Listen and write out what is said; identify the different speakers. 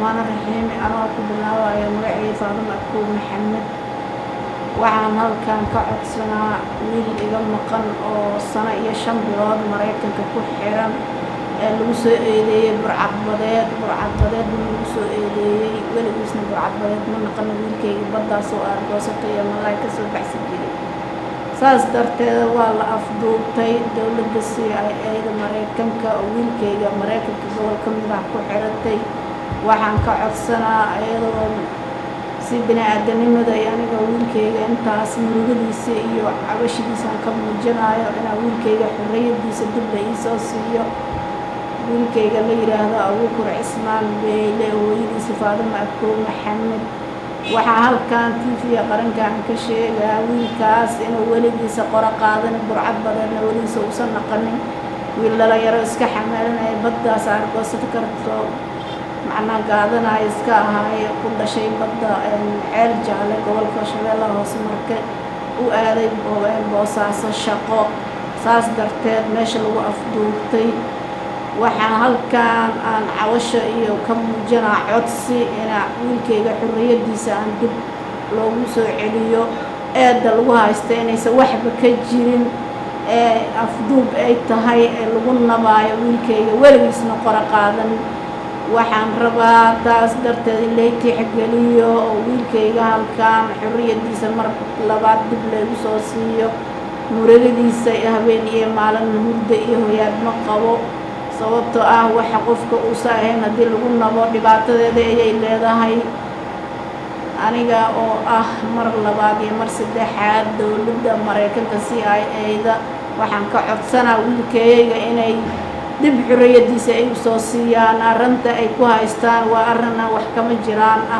Speaker 1: الرحمن الرحيم أنا أقول بالله يا مرعي فاطمة أكون محمد waxaan halkan ka codsanaa wiil iga maqan oo sano iyo 5 bilood Mareykanka ku xiran ee lagu soo eedeeyay burcadbadeed lagu soo eedeeyay weligiisna burcadbadeed ma naqan wiilkayga baddaas oo argoosatay iyo malaay ka soo baxsan jiray saas darteed waa la afduubtay dawladda CIA Mareykanka oo wiilkayga Mareykanka gobolka madax ku xiratay waxaan ka codsanaa iyadoo si bini'aadanimada aniga wiilkayga intaas murugadiisa iyo cabashidiisa ka muujinayo inaa wiilkayga xorriyadiisa dib la ii soo siiyo wiilkayga la yiraahdo Abuukar Cismaan Beyle hooyadiisa Faadimo Abkow Maxamed waxaa halkan TV qarankan ka sheegaa wiilkaas inuu weligiisa qora qaadan burcadbadeedna weligiisa uusan naqanin wiil dhalinyaro iska xamaalanaya baddaas argoosata karto macna qaadanaya iska ahaay ku dhashay badda ceel jaalle gobolka Shabeellaha Hoose markay u aaday Boosaaso shaqo saas darteed meesha lagu afduubtay waxaan halkan aan cawasho iyo ka muujinaa codsi inaa wiilkayga xorriyadiisa aan dib loogu soo celiyo eedda lagu haysto inaysan waxba ka jirin ee afduub ay tahay ee lagu nabaayo wiilkayga weligiisna qora qaadan waxaan rabaa taas darteed in la tixgeliyo oo wiilkayga halkan xorriyadiisa mar labaad dib lagu soo siiyo murugadiisa habeen iyo maalin hurdo iyo hoyaad ma qabo sababtoo ah waxa qofka uu saaheyn hadii lagu nabo dhibaatadeeda ayay leedahay aniga oo ah mar labaad iyo mar saddexaad dawladda Mareykanka CIA waxaan ka codsanaa wiilkayga inay dib xorriyadiisa ay soo siiyaan arrinta ay ku haystaan waa arrin wax kama jiraan ah